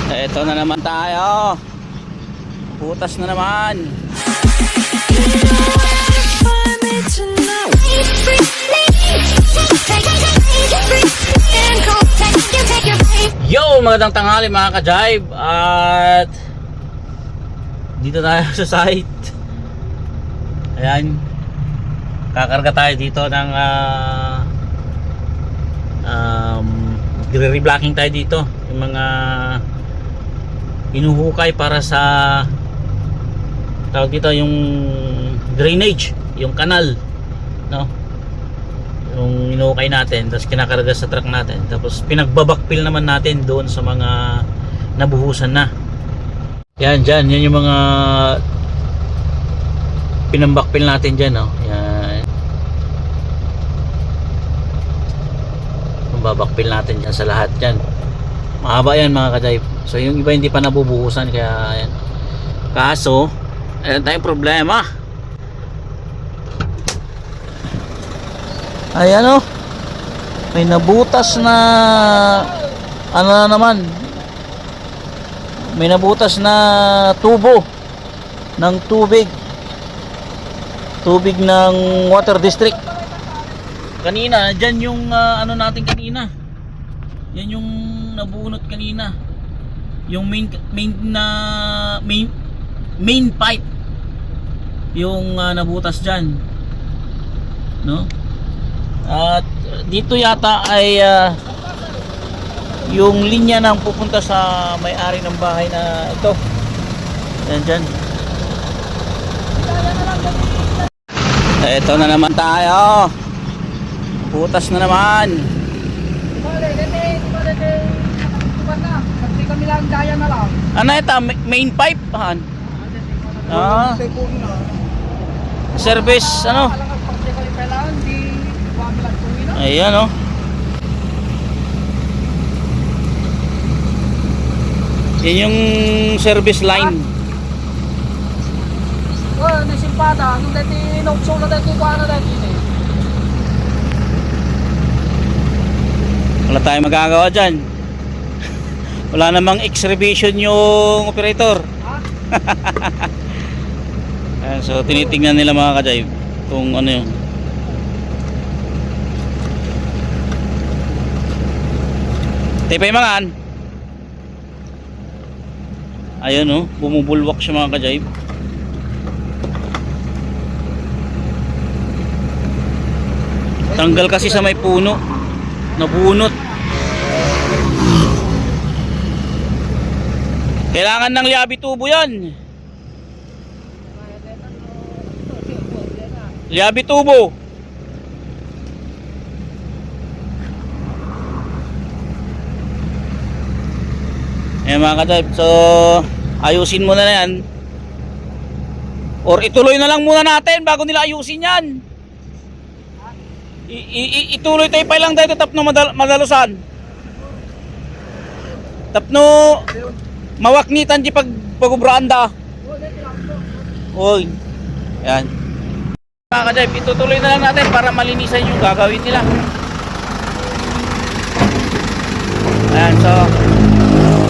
Eto na naman tayo. Butas na naman. Yo, magandang tanghali mga ka-jive. At dito tayo sa site. Ayan, kakarga tayo dito ng re-reblocking tayo dito yung mga inuhukay para sa tawag dito yung drainage, yung kanal, no, yung inuhukay natin, tapos kinakarga sa truck natin, tapos pinagbabakpil naman natin doon sa mga nabuhusan na. Yan yung mga pinambakpil natin dyan, no? Yan, babakpil natin dyan sa lahat dyan. Mahaba yan mga ka-jive. So yung iba hindi pa nabubuhusan, kaya yan. Kaso ayan tayong problema. Ayan, oh, may nabutas na ano na naman, may nabutas na tubo ng tubig ng water district. Kanina, dyan yung ano natin kanina. Yan yung nabunot kanina. Yung main pipe. Yung nabutas dyan. No? At dito yata ay yung linya nang pupunta sa may-ari ng bahay na ito. Yan dyan. Ito na naman tayo. Butas na naman. Ano ito? Main pipe? Service ano? Ayan, oh. Yan yung service line. Oh, nasimpata. Nung dati inokso na dati ko ano dati eh. Wala tayong magagawa dyan. Wala namang exhibition yung operator. Ayan, so tinitingnan nila mga ka-jive kung ano yung tipay mangan. Ayun, oh, bumubulwak siya mga ka-jive. Tanggal kasi sa may puno, nabunot. Kailangan ng liabi tubo yan. Liabi tubo. Ayan mga ka-jive, so ayusin muna na yan. Or ituloy na lang muna natin bago nila ayusin yan. Ituloy tayo pa lang dahil tapno madalusan. Tapno mawaknitan di pag-ubranda. Oy. Yan. Mga ka-jive, itutuloy na lang natin para malinisan yung gagawin nila. Ayan, so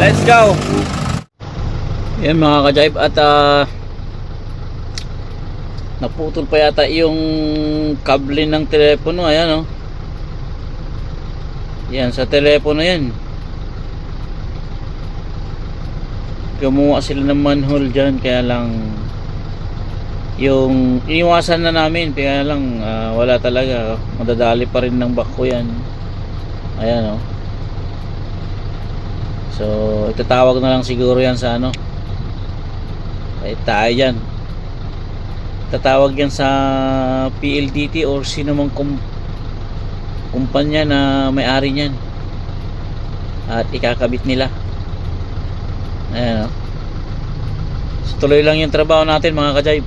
let's go. Yan mga ka-jive, at naputol pa yata yung kable ng telepono. Ayan, oh. Yan sa telepono yan. Gumawa sila ng manhole dyan, kaya lang yung iniwasan na namin, kaya lang wala talaga, madadali pa rin ng bako yan. Ayan, oh. So itatawag na lang siguro yan sa ano, tayo dyan, tatawag yan sa PLDT or sino mang kumpanya na may-ari nyan, at ikakabit nila. Ayan, oh. So, tuloy lang yung trabaho natin mga ka-jive.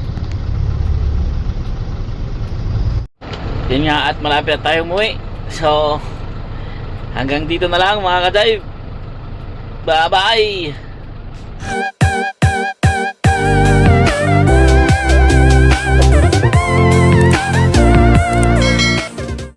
Yun nga, at malapit na tayo umuwi. So hanggang dito na lang mga ka-jive. Bye bye.